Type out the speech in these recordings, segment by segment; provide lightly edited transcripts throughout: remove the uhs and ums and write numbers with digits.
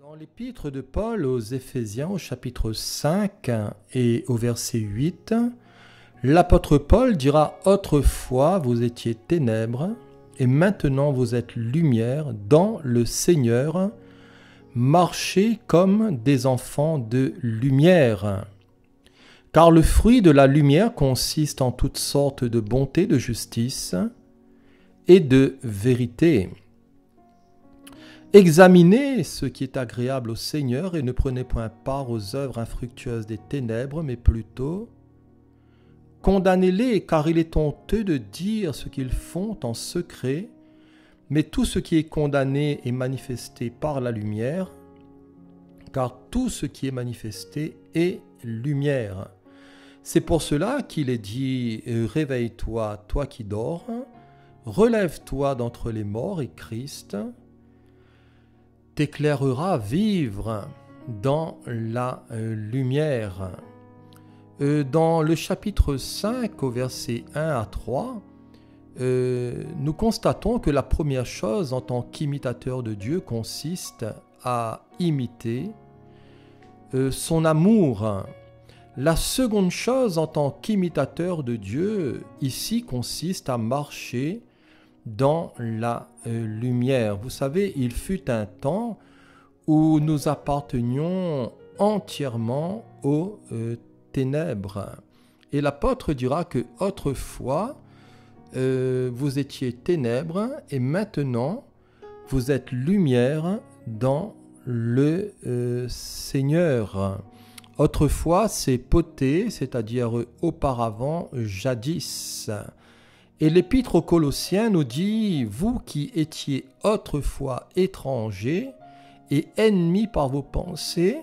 Dans l'épître de Paul aux Éphésiens, au chapitre 5 et au verset 8, l'apôtre Paul dira « Autrefois vous étiez ténèbres, et maintenant vous êtes lumière dans le Seigneur, marchez comme des enfants de lumière. Car le fruit de la lumière consiste en toutes sortes de bonté, de justice et de vérité. Examinez ce qui est agréable au Seigneur et ne prenez point part aux œuvres infructueuses des ténèbres, mais plutôt condamnez-les, car il est honteux de dire ce qu'ils font en secret, mais tout ce qui est condamné est manifesté par la lumière, car tout ce qui est manifesté est lumière. C'est pour cela qu'il est dit « Réveille-toi, toi qui dors, relève-toi d'entre les morts et Christ t'éclairera à vivre dans la lumière. » Dans le chapitre 5, au verset 1 à 3, nous constatons que la première chose en tant qu'imitateur de Dieu consiste à imiter son amour. La seconde chose en tant qu'imitateur de Dieu, ici, consiste à marcher dans la lumière. Vous savez, il fut un temps où nous appartenions entièrement aux ténèbres. Et l'apôtre dira que autrefois, vous étiez ténèbres et maintenant, vous êtes lumière dans le Seigneur. Autrefois, c'est poté, c'est-à-dire auparavant, jadis. Et l'épître aux Colossiens nous dit « Vous qui étiez autrefois étrangers et ennemis par vos pensées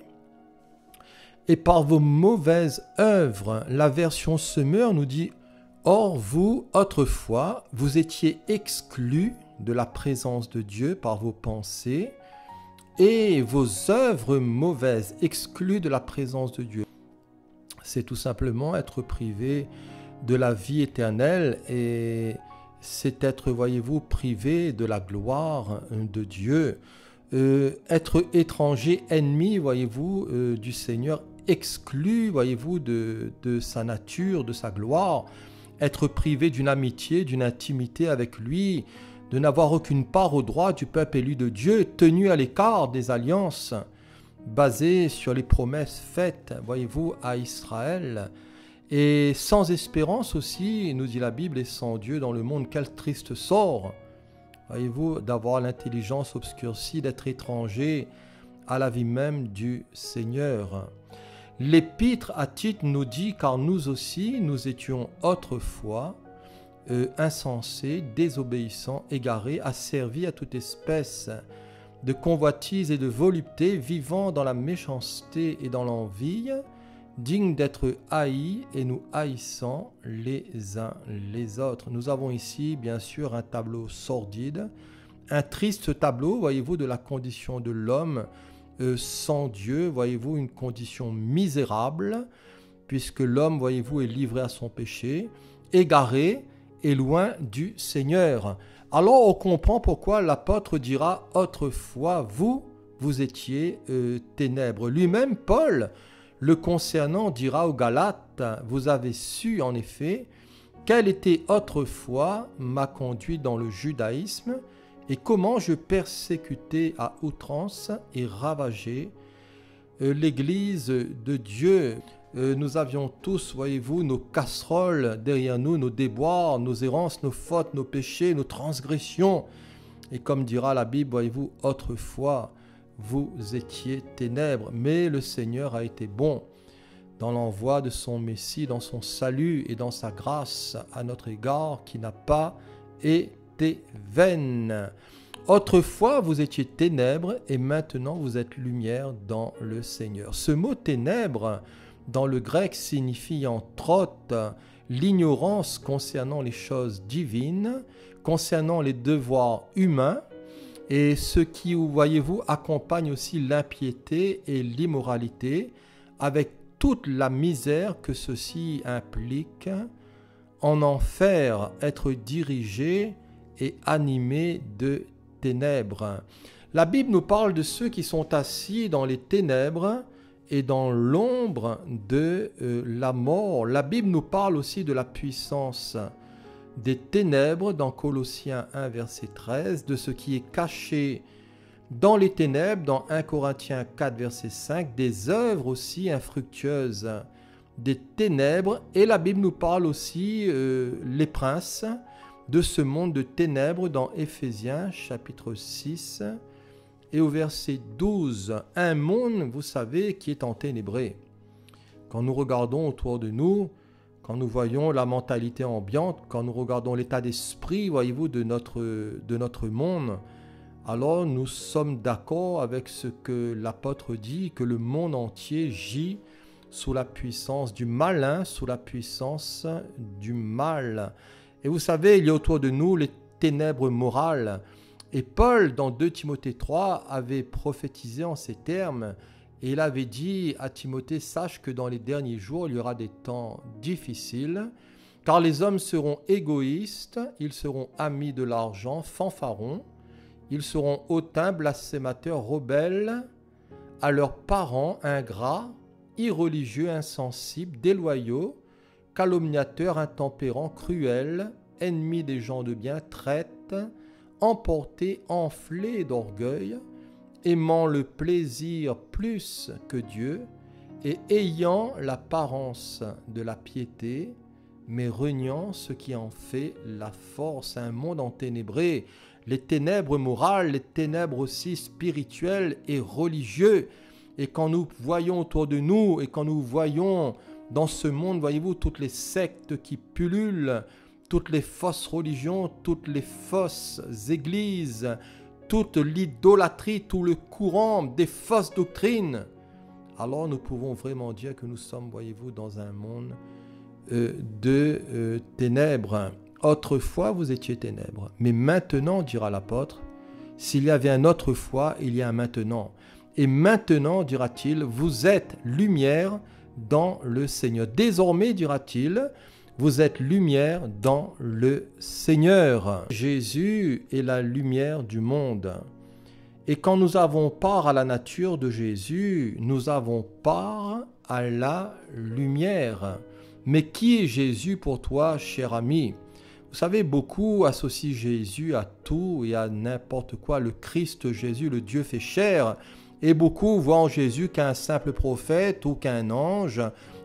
et par vos mauvaises œuvres », la version Semeur nous dit « Or vous, autrefois, vous étiez exclus de la présence de Dieu par vos pensées et vos œuvres mauvaises, exclus de la présence de Dieu. » C'est tout simplement être privé de la vie éternelle et c'est être, voyez-vous, privé de la gloire de Dieu. Être étranger, ennemi, voyez-vous, du Seigneur, exclu, voyez-vous, de sa nature, de sa gloire. Être privé d'une amitié, d'une intimité avec lui, de n'avoir aucune part au droit du peuple élu de Dieu, tenu à l'écart des alliances basées sur les promesses faites, voyez-vous, à Israël. Et sans espérance aussi, nous dit la Bible, et sans Dieu dans le monde, quel triste sort, voyez-vous, d'avoir l'intelligence obscurcie, d'être étranger à la vie même du Seigneur. L'épître à Tite nous dit, car nous aussi, nous étions autrefois insensés, désobéissants, égarés, asservis à toute espèce de convoitise et de volupté, vivant dans la méchanceté et dans l'envie, dignes d'être haïs et nous haïssant les uns les autres. Nous avons ici, bien sûr, un tableau sordide, un triste tableau, voyez-vous, de la condition de l'homme sans Dieu, voyez-vous, une condition misérable, puisque l'homme, voyez-vous, est livré à son péché, égaré et loin du Seigneur. Alors on comprend pourquoi l'apôtre dira « Autrefois, vous étiez ténèbres ». Lui-même, Paul, le concernant, dira aux Galates « Vous avez su en effet quelle était autrefois ma conduite dans le judaïsme et comment je persécutais à outrance et ravageais l'Église de Dieu. » Nous avions tous, voyez-vous, nos casseroles derrière nous, nos déboires, nos errances, nos fautes, nos péchés, nos transgressions. Et comme dira la Bible, voyez-vous, autrefois, vous étiez ténèbres, mais le Seigneur a été bon dans l'envoi de son Messie, dans son salut et dans sa grâce à notre égard qui n'a pas été vaine. Autrefois, vous étiez ténèbres et maintenant vous êtes lumière dans le Seigneur. Ce mot ténèbres, dans le grec, signifie entre autres l'ignorance concernant les choses divines, concernant les devoirs humains, et ce qui, voyez-vous, accompagne aussi l'impiété et l'immoralité, avec toute la misère que ceci implique, en enfer, être dirigé et animé de ténèbres. La Bible nous parle de ceux qui sont assis dans les ténèbres et dans l'ombre de la mort. La Bible nous parle aussi de la puissance des ténèbres dans Colossiens 1, verset 13, de ce qui est caché dans les ténèbres, dans 1 Corinthiens 4, verset 5, des œuvres aussi infructueuses des ténèbres. Et la Bible nous parle aussi, les princes de ce monde de ténèbres dans Éphésiens chapitre 6 et au verset 12. Un monde, vous savez, qui est enténébré. Quand nous regardons autour de nous, quand nous voyons la mentalité ambiante, quand nous regardons l'état d'esprit, voyez-vous, de notre monde, alors nous sommes d'accord avec ce que l'apôtre dit, que le monde entier gît sous la puissance du malin, sous la puissance du mal. Et vous savez, il y a autour de nous les ténèbres morales. Et Paul, dans 2 Timothée 3, avait prophétisé en ces termes, et il avait dit à Timothée, sache que dans les derniers jours, il y aura des temps difficiles, car les hommes seront égoïstes, ils seront amis de l'argent, fanfarons, ils seront hautains, blasphémateurs, rebelles, à leurs parents, ingrats, irreligieux, insensibles, déloyaux, calomniateurs, intempérants, cruels, ennemis des gens de bien, traîtres, emportés, enflés d'orgueil, aimant le plaisir plus que Dieu et ayant l'apparence de la piété, mais reniant ce qui en fait la force. Un monde enténébré, les ténèbres morales, les ténèbres aussi spirituelles et religieuses. Et quand nous voyons autour de nous et quand nous voyons dans ce monde, voyez-vous, toutes les sectes qui pullulent, toutes les fausses religions, toutes les fausses églises, toute l'idolâtrie, tout le courant des fausses doctrines, alors nous pouvons vraiment dire que nous sommes, voyez-vous, dans un monde de ténèbres. Autrefois, vous étiez ténèbres, mais maintenant, dira l'apôtre, s'il y avait un autrefois, il y a un maintenant. Et maintenant, dira-t-il, vous êtes lumière dans le Seigneur. Désormais, dira-t-il, vous êtes lumière dans le Seigneur. Jésus est la lumière du monde. Et quand nous avons part à la nature de Jésus, nous avons part à la lumière. Mais qui est Jésus pour toi, cher ami? Vous savez, beaucoup associent Jésus à tout et à n'importe quoi. Le Christ Jésus, le Dieu fait chair. Et beaucoup voient en Jésus qu'un simple prophète ou qu'un ange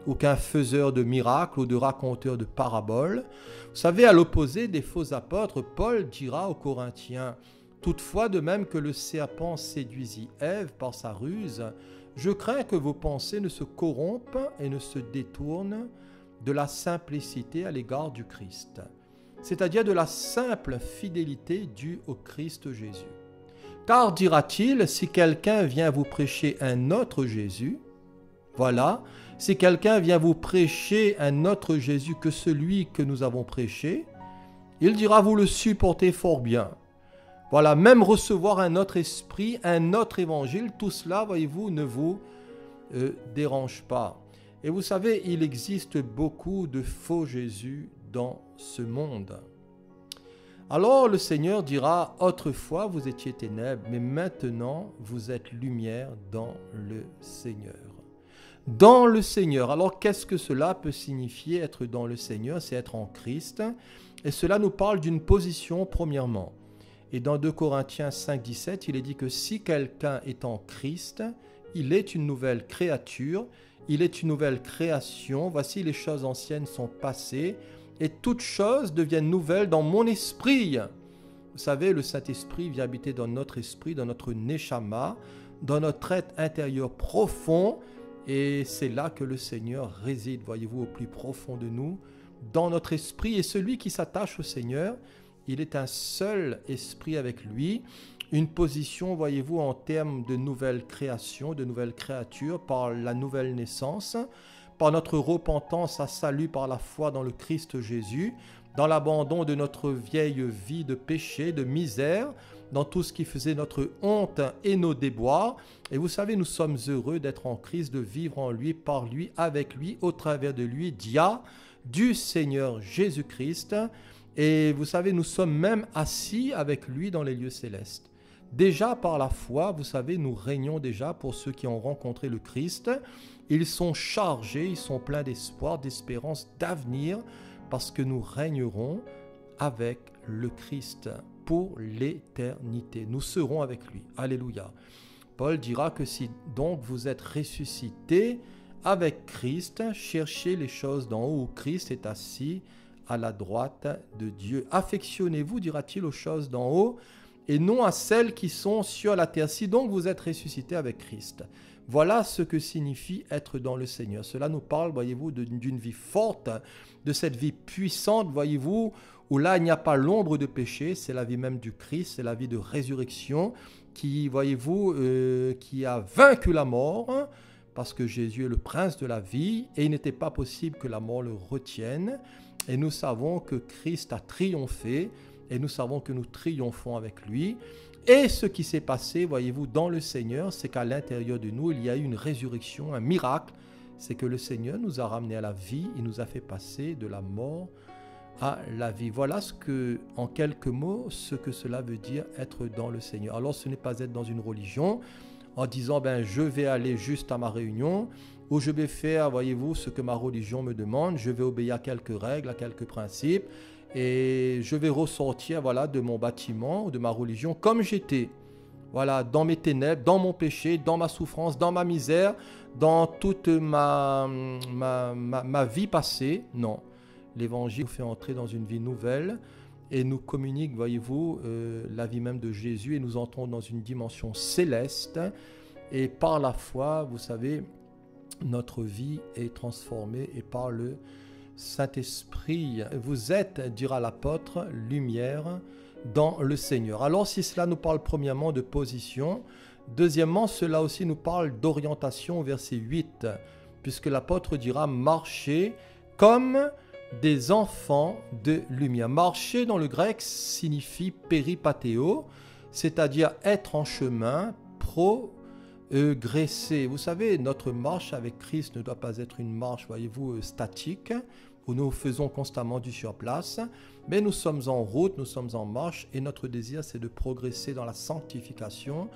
ou qu'un faiseur de miracles ou de raconteur de paraboles. Vous savez, à l'opposé des faux apôtres, Paul dira aux Corinthiens, « Toutefois, de même que le serpent séduisit Ève par sa ruse, je crains que vos pensées ne se corrompent et ne se détournent de la simplicité à l'égard du Christ. » C'est-à-dire de la simple fidélité due au Christ Jésus. Car, dira-t-il, si quelqu'un vient vous prêcher un autre Jésus, voilà, si quelqu'un vient vous prêcher un autre Jésus que celui que nous avons prêché, il dira, vous le supportez fort bien. Voilà, même recevoir un autre esprit, un autre évangile, tout cela, voyez-vous, ne vous dérange pas. Et vous savez, il existe beaucoup de faux Jésus dans ce monde. Alors le Seigneur dira, autrefois vous étiez ténèbres, mais maintenant vous êtes lumière dans le Seigneur. Dans le Seigneur. Alors qu'est-ce que cela peut signifier être dans le Seigneur? C'est être en Christ. Et cela nous parle d'une position premièrement. Et dans 2 Corinthiens 5, 17, il est dit que si quelqu'un est en Christ, il est une nouvelle créature, il est une nouvelle création. Voici les choses anciennes sont passées. Et toutes choses deviennent nouvelles dans mon esprit. Vous savez, le Saint-Esprit vient habiter dans notre esprit, dans notre neshama, dans notre être intérieur profond. Et c'est là que le Seigneur réside, voyez-vous, au plus profond de nous, dans notre esprit. Et celui qui s'attache au Seigneur, il est un seul esprit avec lui. Une position, voyez-vous, en termes de nouvelle création, de nouvelle créature, par la nouvelle naissance, par notre repentance à salut par la foi dans le Christ Jésus, dans l'abandon de notre vieille vie de péché, de misère, dans tout ce qui faisait notre honte et nos déboires. Et vous savez, nous sommes heureux d'être en Christ, de vivre en lui, par lui, avec lui, au travers de lui, dia du Seigneur Jésus-Christ. Et vous savez, nous sommes même assis avec lui dans les lieux célestes. Déjà par la foi, vous savez, nous régnons déjà pour ceux qui ont rencontré le Christ. Ils sont chargés, ils sont pleins d'espoir, d'espérance, d'avenir, parce que nous régnerons avec le Christ pour l'éternité. Nous serons avec lui. Alléluia. Paul dira que si donc vous êtes ressuscités avec Christ, cherchez les choses d'en haut où Christ est assis à la droite de Dieu. Affectionnez-vous, dira-t-il, aux choses d'en haut et non à celles qui sont sur la terre. Si donc vous êtes ressuscités avec Christ, voilà ce que signifie être dans le Seigneur. Cela nous parle, voyez-vous, d'une vie forte, de cette vie puissante, voyez-vous, où là il n'y a pas l'ombre de péché, c'est la vie même du Christ, c'est la vie de résurrection qui, voyez-vous, qui a vaincu la mort, parce que Jésus est le prince de la vie et il n'était pas possible que la mort le retienne. Et nous savons que Christ a triomphé et nous savons que nous triomphons avec lui. Et ce qui s'est passé, voyez-vous, dans le Seigneur, c'est qu'à l'intérieur de nous, il y a eu une résurrection, un miracle. C'est que le Seigneur nous a ramenés à la vie, il nous a fait passer de la mort à la vie. Voilà en quelques mots, ce que cela veut dire être dans le Seigneur. Alors ce n'est pas être dans une religion en disant je vais aller juste à ma réunion ou je vais faire, voyez-vous, ce que ma religion me demande, je vais obéir à quelques règles, à quelques principes et je vais ressortir de mon bâtiment ou de ma religion comme j'étais. Voilà, dans mes ténèbres, dans mon péché, dans ma souffrance, dans ma misère, dans toute ma vie passée. Non. L'Évangile nous fait entrer dans une vie nouvelle et nous communique, voyez-vous, la vie même de Jésus et nous entrons dans une dimension céleste et par la foi, vous savez, notre vie est transformée et par le Saint-Esprit. Vous êtes, dira l'apôtre, lumière dans le Seigneur. Alors si cela nous parle premièrement de position, deuxièmement, cela aussi nous parle d'orientation au verset 8, puisque l'apôtre dira « marcher comme des enfants de lumière ». Marcher dans le grec signifie péripatéo, c'est-à-dire être en chemin, progresser. Vous savez, notre marche avec Christ ne doit pas être une marche, voyez-vous, statique, où nous faisons constamment du surplace, mais nous sommes en route, nous sommes en marche, et notre désir, c'est de progresser dans la sanctification,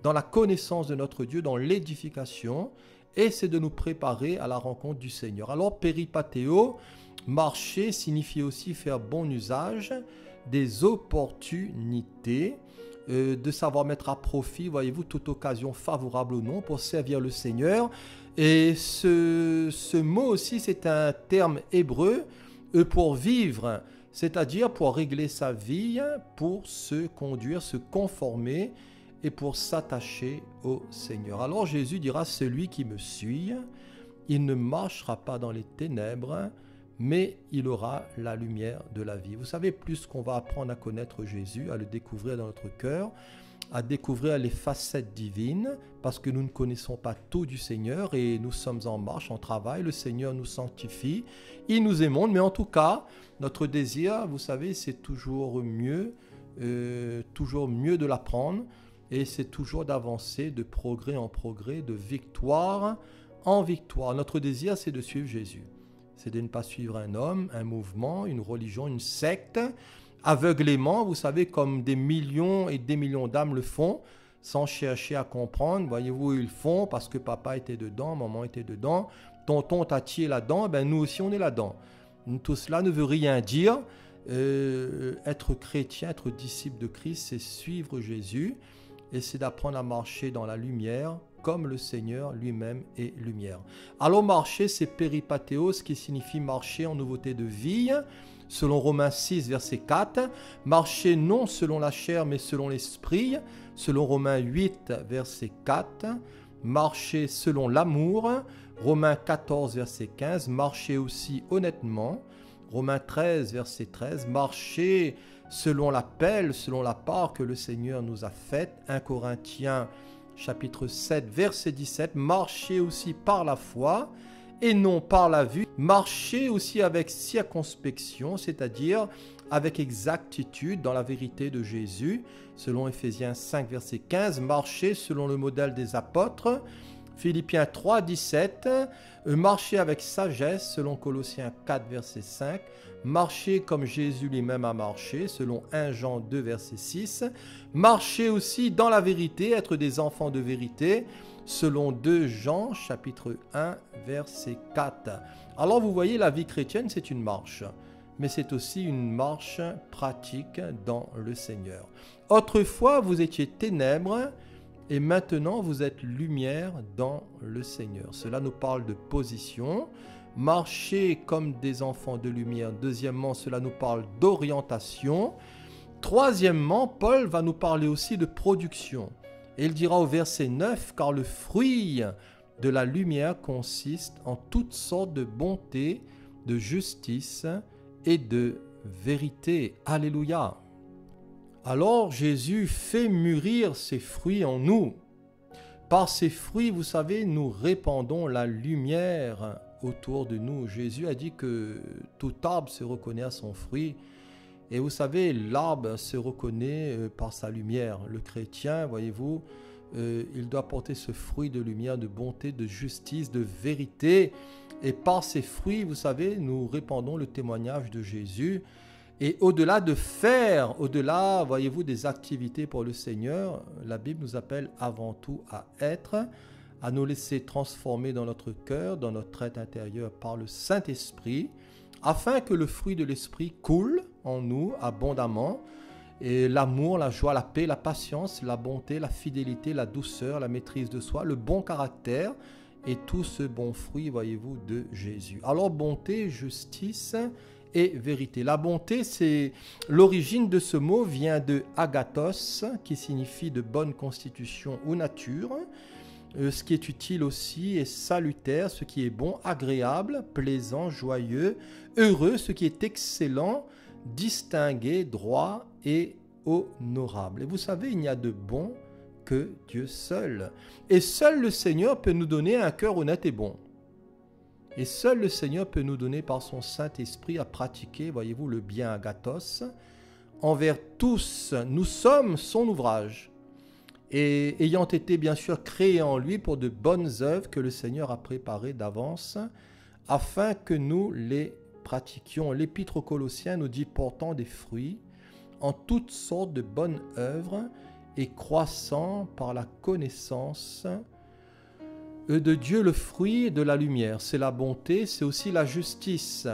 dans la connaissance de notre Dieu, dans l'édification, et c'est de nous préparer à la rencontre du Seigneur. Alors, péripatéo, marcher signifie aussi faire bon usage des opportunités, de savoir mettre à profit, voyez-vous, toute occasion favorable ou non pour servir le Seigneur. Et ce mot aussi, c'est un terme hébreu pour vivre, c'est-à-dire pour régler sa vie, pour se conduire, se conformer et pour s'attacher au Seigneur. Alors Jésus dira, celui qui me suit, il ne marchera pas dans les ténèbres, mais il aura la lumière de la vie. Vous savez, plus qu'on va apprendre à connaître Jésus, à le découvrir dans notre cœur, à découvrir les facettes divines, parce que nous ne connaissons pas tout du Seigneur et nous sommes en marche, en travail. Le Seigneur nous sanctifie, il nous émonde, mais en tout cas, notre désir, vous savez, c'est toujours mieux de l'apprendre et c'est toujours d'avancer de progrès en progrès, de victoire en victoire. Notre désir, c'est de suivre Jésus. C'est de ne pas suivre un homme, un mouvement, une religion, une secte, aveuglément, vous savez, comme des millions et des millions d'âmes le font, sans chercher à comprendre. Voyez-vous, ils font parce que papa était dedans, maman était dedans, tonton, tati est là-dedans, nous aussi on est là-dedans. Tout cela ne veut rien dire. Être chrétien, être disciple de Christ, c'est suivre Jésus et c'est d'apprendre à marcher dans la lumière, comme le Seigneur lui-même est lumière. Alors marcher, c'est péripatéo, ce qui signifie marcher en nouveauté de vie, selon Romains 6, verset 4. Marcher non selon la chair, mais selon l'esprit, selon Romains 8, verset 4. Marcher selon l'amour, Romains 14, verset 15. Marcher aussi honnêtement, Romains 13, verset 13. Marcher selon l'appel, selon la part que le Seigneur nous a faite, 1 Corinthiens chapitre 7, verset 17, marcher aussi par la foi et non par la vue, marcher aussi avec circonspection, c'est-à-dire avec exactitude dans la vérité de Jésus, selon Éphésiens 5, verset 15, marcher selon le modèle des apôtres, Philippiens 3, 17, marchez avec sagesse, selon Colossiens 4, verset 5, marchez comme Jésus lui-même a marché, selon 1 Jean 2, verset 6, marchez aussi dans la vérité, être des enfants de vérité, selon 2 Jean, chapitre 1, verset 4. Alors vous voyez, la vie chrétienne, c'est une marche, mais c'est aussi une marche pratique dans le Seigneur. Autrefois, vous étiez ténèbres, et maintenant, vous êtes lumière dans le Seigneur. Cela nous parle de position. Marcher comme des enfants de lumière. Deuxièmement, cela nous parle d'orientation. Troisièmement, Paul va nous parler aussi de production. Et il dira au verset 9, « Car le fruit de la lumière consiste en toutes sortes de bonté, de justice et de vérité. » Alléluia. Alors Jésus fait mûrir ses fruits en nous. Par ces fruits, vous savez, nous répandons la lumière autour de nous. Jésus a dit que tout arbre se reconnaît à son fruit. Et vous savez, l'arbre se reconnaît par sa lumière. Le chrétien, voyez-vous, il doit porter ce fruit de lumière, de bonté, de justice, de vérité. Et par ces fruits, vous savez, nous répandons le témoignage de Jésus. Et au-delà de faire, au-delà, voyez-vous, des activités pour le Seigneur, la Bible nous appelle avant tout à être, à nous laisser transformer dans notre cœur, dans notre être intérieur par le Saint-Esprit, afin que le fruit de l'Esprit coule en nous abondamment, et l'amour, la joie, la paix, la patience, la bonté, la fidélité, la douceur, la maîtrise de soi, le bon caractère, et tout ce bon fruit, voyez-vous, de Jésus. Alors, bonté, justice et vérité. La bonté, c'est l'origine de ce mot vient de agathos, qui signifie de bonne constitution ou nature. Ce qui est utile aussi est salutaire, ce qui est bon, agréable, plaisant, joyeux, heureux, ce qui est excellent, distingué, droit et honorable. Et vous savez, il n'y a de bon que Dieu seul. Et seul le Seigneur peut nous donner un cœur honnête et bon. Et seul le Seigneur peut nous donner par son Saint-Esprit à pratiquer, voyez-vous, le bien agathos. Envers tous, nous sommes son ouvrage. Et ayant été bien sûr créés en lui pour de bonnes œuvres que le Seigneur a préparées d'avance, afin que nous les pratiquions. L'Épître aux Colossiens nous dit portant des fruits en toutes sortes de bonnes œuvres et croissant par la connaissance de Dieu, le fruit de la lumière. C'est la bonté, c'est aussi la justice.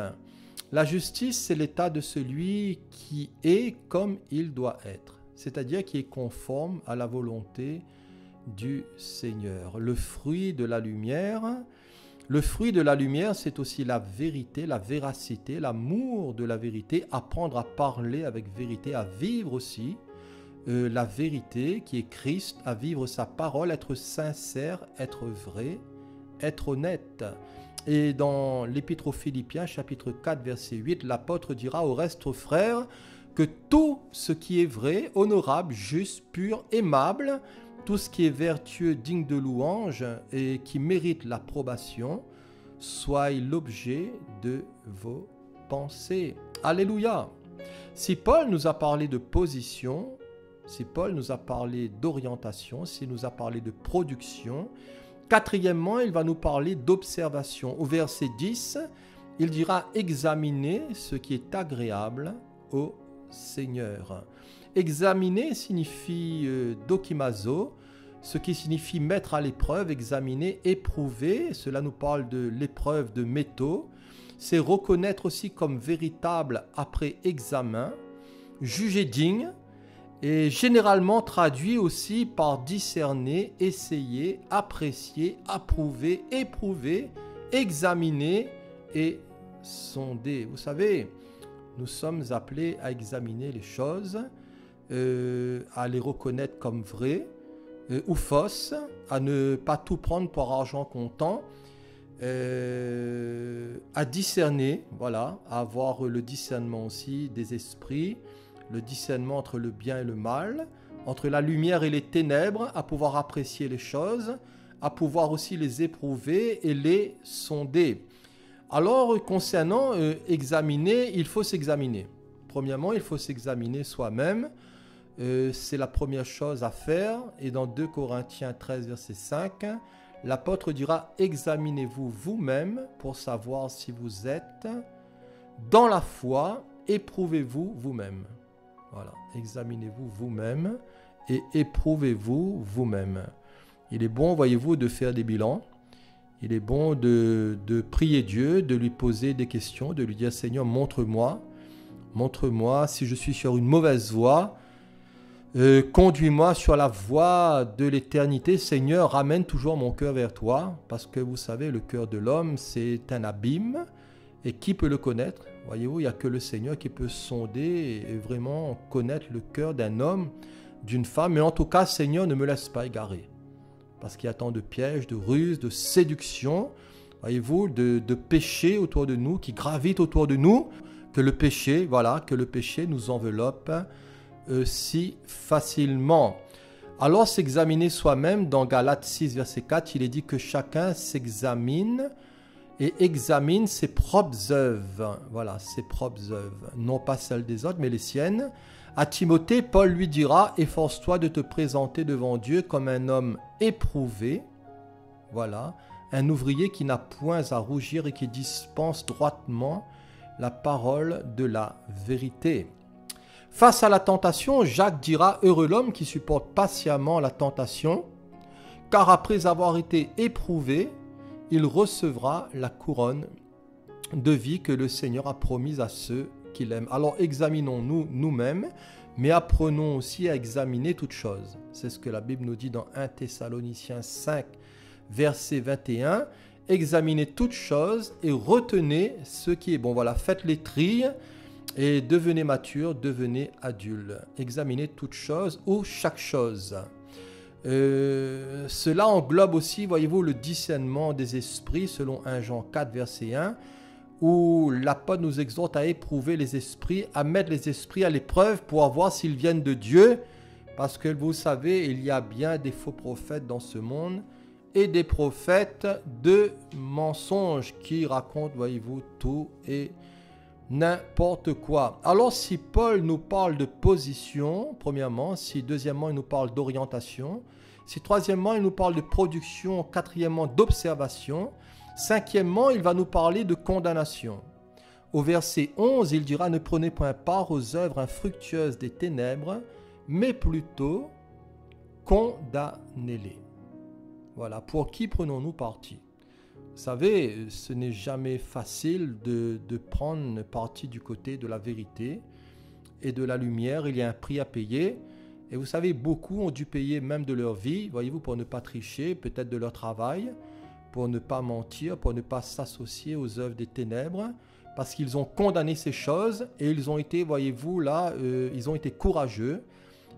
La justice, c'est l'état de celui qui est comme il doit être, c'est-à-dire qui est conforme à la volonté du Seigneur. Le fruit de la lumière, c'est aussi la vérité, la véracité, l'amour de la vérité, apprendre à parler avec vérité, à vivre aussi la vérité qui est Christ, à vivre sa parole, être sincère, être vrai, être honnête. Et dans l'Épître aux Philippiens, chapitre 4, verset 8, l'apôtre dira au reste, frères, que tout ce qui est vrai, honorable, juste, pur, aimable, tout ce qui est vertueux, digne de louange et qui mérite l'approbation, soit l'objet de vos pensées. Alléluia! Si Paul nous a parlé de position, si Paul nous a parlé d'orientation, s'il nous a parlé de production, quatrièmement, il va nous parler d'observation. Au verset 10, il dira « Examiner ce qui est agréable au Seigneur ». Examiner signifie dokimazo, ce qui signifie mettre à l'épreuve, examiner, éprouver. Cela nous parle de l'épreuve de métaux. C'est reconnaître aussi comme véritable après examen, juger digne, et généralement traduit aussi par discerner, essayer, apprécier, approuver, éprouver, examiner et sonder. Vous savez, nous sommes appelés à examiner les choses, à les reconnaître comme vraies ou fausses, à ne pas tout prendre pour argent comptant, à discerner, voilà, à avoir le discernement aussi des esprits, le discernement entre le bien et le mal, entre la lumière et les ténèbres, à pouvoir apprécier les choses, à pouvoir aussi les éprouver et les sonder. Alors, concernant examiner, il faut s'examiner. Premièrement, il faut s'examiner soi-même. C'est la première chose à faire. Et dans 2 Corinthiens 13, verset 5, l'apôtre dira, examinez-vous vous-même pour savoir si vous êtes dans la foi, éprouvez-vous vous-même. Voilà, examinez-vous vous-même et éprouvez-vous vous-même. Il est bon, voyez-vous, de faire des bilans. Il est bon de prier Dieu, de lui poser des questions, de lui dire, Seigneur, montre-moi si je suis sur une mauvaise voie. Conduis-moi sur la voie de l'éternité. Seigneur, ramène toujours mon cœur vers toi, parce que vous savez, le cœur de l'homme, c'est un abîme. Et qui peut le connaître? Voyez-vous, il n'y a que le Seigneur qui peut sonder et vraiment connaître le cœur d'un homme, d'une femme. Mais en tout cas, Seigneur, ne me laisse pas égarer. Parce qu'il y a tant de pièges, de ruses, de séductions, voyez-vous, de péchés autour de nous, qui gravitent autour de nous, que le péché, voilà, que le péché nous enveloppe si facilement. Alors, s'examiner soi-même, dans Galates 6, verset 4, il est dit que chacun s'examine et examine ses propres œuvres. Voilà, ses propres œuvres. Non pas celles des autres, mais les siennes. À Timothée, Paul lui dira, efforce-toi de te présenter devant Dieu comme un homme éprouvé. Voilà, un ouvrier qui n'a point à rougir et qui dispense droitement la parole de la vérité. Face à la tentation, Jacques dira, heureux l'homme qui supporte patiemment la tentation, car après avoir été éprouvé, il recevra la couronne de vie que le Seigneur a promise à ceux qu'il aime. Alors examinons-nous nous-mêmes, mais apprenons aussi à examiner toutes choses. C'est ce que la Bible nous dit dans 1 Thessaloniciens 5, verset 21. Examinez toutes choses et retenez ce qui est bon. Voilà, faites les trilles et devenez mature, devenez adulte. Examinez toutes choses ou chaque chose. Cela englobe aussi, voyez-vous, le discernement des esprits selon 1 Jean 4, verset 1, où l'apôtre nous exhorte à éprouver les esprits, à mettre les esprits à l'épreuve pour voir s'ils viennent de Dieu, parce que vous savez, il y a bien des faux prophètes dans ce monde et des prophètes de mensonges qui racontent, voyez-vous, tout et n'importe quoi. Alors si Paul nous parle de position, premièrement, si deuxièmement il nous parle d'orientation, si troisièmement il nous parle de production, quatrièmement d'observation, cinquièmement il va nous parler de condamnation. Au verset 11, il dira, ne prenez point part aux œuvres infructueuses des ténèbres, mais plutôt condamnez-les. Voilà, pour qui prenons-nous parti? Vous savez, ce n'est jamais facile de prendre parti du côté de la vérité et de la lumière. Il y a un prix à payer. Et vous savez, beaucoup ont dû payer même de leur vie, voyez-vous, pour ne pas tricher, peut-être de leur travail, pour ne pas mentir, pour ne pas s'associer aux œuvres des ténèbres, parce qu'ils ont condamné ces choses et ils ont été, voyez-vous, là, ils ont été courageux.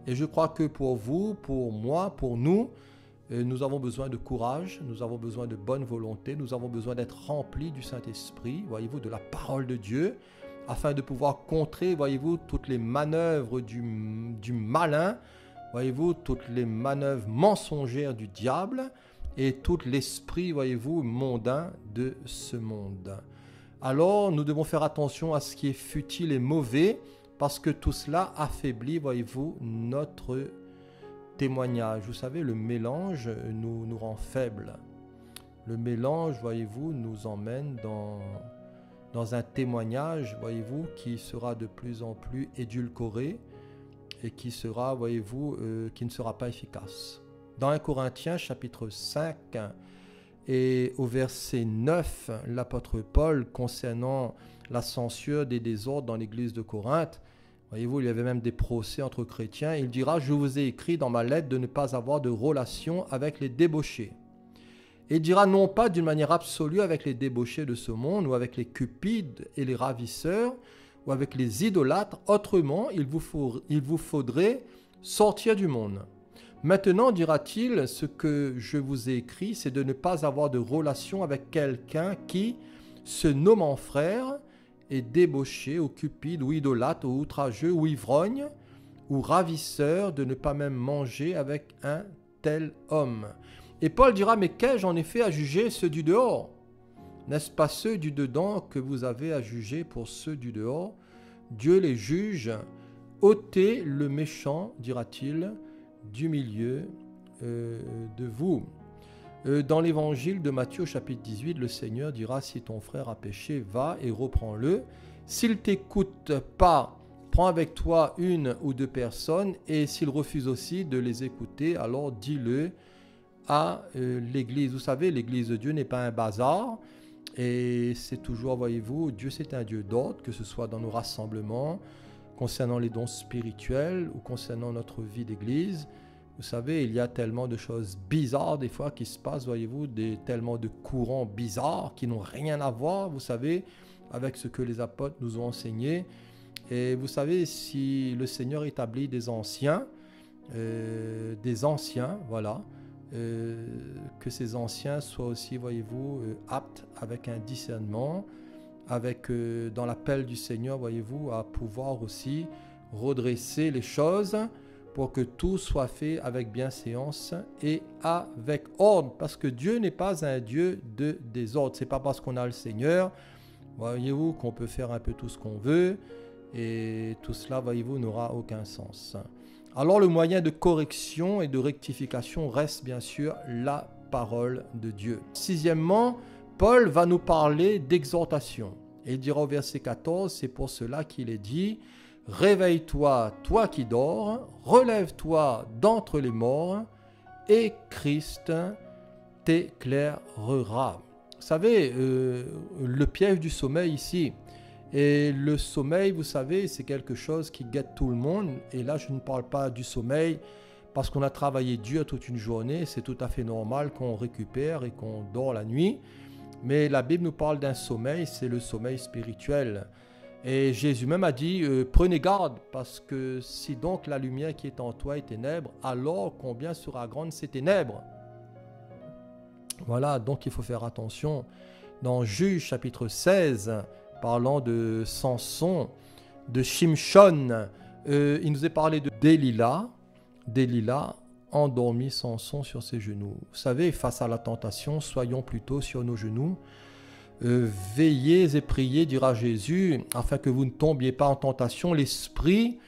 Et je crois que pour vous, pour moi, pour nous, nous avons besoin de courage, nous avons besoin de bonne volonté, nous avons besoin d'être remplis du Saint-Esprit, voyez-vous, de la parole de Dieu, afin de pouvoir contrer, voyez-vous, toutes les manœuvres du malin, voyez-vous, toutes les manœuvres mensongères du diable et tout l'esprit, voyez-vous, mondain de ce monde. Alors, nous devons faire attention à ce qui est futile et mauvais, parce que tout cela affaiblit, voyez-vous, notre témoignage. Vous savez, le mélange nous rend faibles. Le mélange, voyez-vous, nous emmène dans un témoignage, voyez-vous, qui sera de plus en plus édulcoré et qui sera, voyez-vous, qui ne sera pas efficace. Dans 1 Corinthiens, chapitre 5, et au verset 9, l'apôtre Paul, concernant la censure des désordres dans l'église de Corinthe, voyez-vous, il y avait même des procès entre chrétiens. Il dira, je vous ai écrit dans ma lettre de ne pas avoir de relation avec les débauchés. Et il dira non pas d'une manière absolue avec les débauchés de ce monde ou avec les cupides et les ravisseurs ou avec les idolâtres. Autrement, il vous faudrait sortir du monde. Maintenant, dira-t-il, ce que je vous ai écrit, c'est de ne pas avoir de relation avec quelqu'un qui, se nommant frère, est débauché ou cupide ou idolâtre ou outrageux ou ivrogne ou ravisseur, de ne pas même manger avec un tel homme. Et Paul dira, mais qu'ai-je en effet à juger ceux du dehors? N'est-ce pas ceux du dedans que vous avez à juger pour ceux du dehors? Dieu les juge. Ôtez le méchant, dira-t-il, du milieu de vous. Dans l'évangile de Matthieu au chapitre 18, le Seigneur dira: si ton frère a péché, va et reprends-le. S'il ne t'écoute pas, prends avec toi une ou deux personnes, et s'il refuse aussi de les écouter, alors dis-le à l'Église. Vous savez, l'Église de Dieu n'est pas un bazar, et c'est toujours, voyez-vous, Dieu c'est un Dieu d'ordre, que ce soit dans nos rassemblements, concernant les dons spirituels ou concernant notre vie d'Église. Vous savez, il y a tellement de choses bizarres des fois qui se passent, voyez-vous, tellement de courants bizarres qui n'ont rien à voir, vous savez, avec ce que les apôtres nous ont enseigné. Et vous savez, si le Seigneur établit des anciens, voilà, que ces anciens soient aussi, voyez-vous, aptes avec un discernement, avec dans l'appel du Seigneur, voyez-vous, à pouvoir aussi redresser les choses pour que tout soit fait avec bienséance et avec ordre, parce que Dieu n'est pas un Dieu de désordre. C'est pas parce qu'on a le Seigneur, voyez-vous, qu'on peut faire un peu tout ce qu'on veut, et tout cela, voyez-vous, n'aura aucun sens. Alors le moyen de correction et de rectification reste bien sûr la parole de Dieu. Sixièmement, Paul va nous parler d'exhortation. Et il dira au verset 14, c'est pour cela qu'il est dit: réveille-toi, toi qui dors, relève-toi d'entre les morts, et Christ t'éclairera. Vous savez, le piège du sommeil ici, et le sommeil, vous savez, c'est quelque chose qui guette tout le monde. Et là, je ne parle pas du sommeil parce qu'on a travaillé dur toute une journée. C'est tout à fait normal qu'on récupère et qu'on dort la nuit. Mais la Bible nous parle d'un sommeil, c'est le sommeil spirituel. Et Jésus même a dit, prenez garde, parce que si donc la lumière qui est en toi est ténèbre, alors combien sera grande ces ténèbres? Voilà, donc il faut faire attention. Dans Juge chapitre 16, parlant de Samson, de Shimshon, il nous est parlé de Delilah. Delilah endormit Samson sur ses genoux. Vous savez, face à la tentation, soyons plutôt sur nos genoux. Veillez et priez, dira Jésus, afin que vous ne tombiez pas en tentation. L'esprit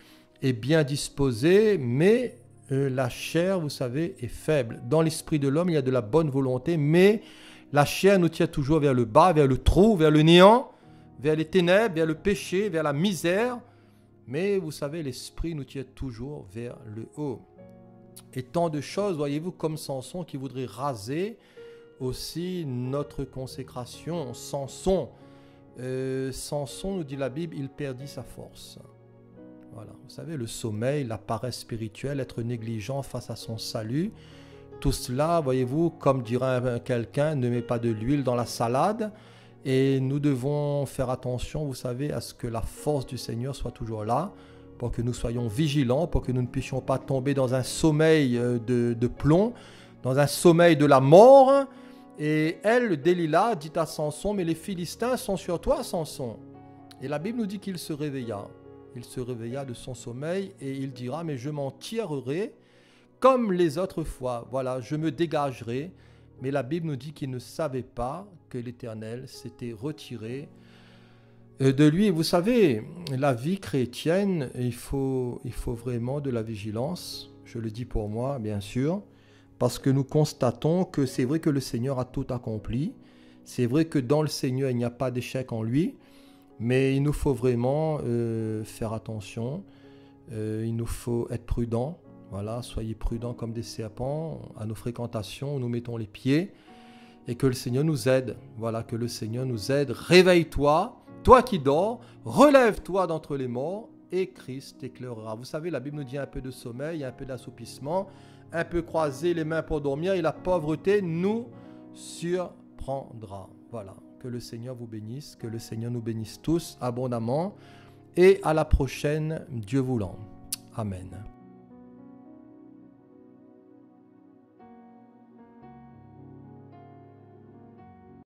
est bien disposé, mais la chair, vous savez, est faible. Dans l'esprit de l'homme, il y a de la bonne volonté, mais la chair nous tient toujours vers le bas, vers le trou, vers le néant, vers les ténèbres, vers le péché, vers la misère. Mais vous savez, l'esprit nous tient toujours vers le haut. Et tant de choses, voyez-vous, comme Samson qui voudrait raser aussi notre consécration. Samson, nous dit la Bible, il perdit sa force. Voilà, vous savez, le sommeil, la paresse spirituelle, être négligent face à son salut, tout cela, voyez-vous, comme dirait quelqu'un, ne met pas de l'huile dans la salade. Et nous devons faire attention, vous savez, à ce que la force du Seigneur soit toujours là, pour que nous soyons vigilants, pour que nous ne puissions pas tomber dans un sommeil de plomb, dans un sommeil de la mort. Et elle, Delilah, dit à Samson, mais les Philistins sont sur toi, Samson. Et la Bible nous dit qu'il se réveilla. Il se réveilla de son sommeil et il dira, mais je m'en tirerai comme les autres fois. Voilà, je me dégagerai. Mais la Bible nous dit qu'il ne savait pas que l'Éternel s'était retiré de lui. Vous savez, la vie chrétienne, il faut vraiment de la vigilance. Je le dis pour moi, bien sûr. Parce que nous constatons que c'est vrai que le Seigneur a tout accompli. C'est vrai que dans le Seigneur, il n'y a pas d'échec en lui. Mais il nous faut vraiment faire attention. Il nous faut être prudents. Voilà, soyez prudents comme des serpents à nos fréquentations où nous mettons les pieds. Et que le Seigneur nous aide. Voilà, que le Seigneur nous aide. Réveille-toi, toi qui dors. Relève-toi d'entre les morts et Christ t'éclairera. Vous savez, la Bible nous dit un peu de sommeil, un peu d'assoupissement, un peu croiser les mains pour dormir et la pauvreté nous surprendra. Voilà, que le Seigneur vous bénisse, que le Seigneur nous bénisse tous abondamment et à la prochaine, Dieu voulant. Amen.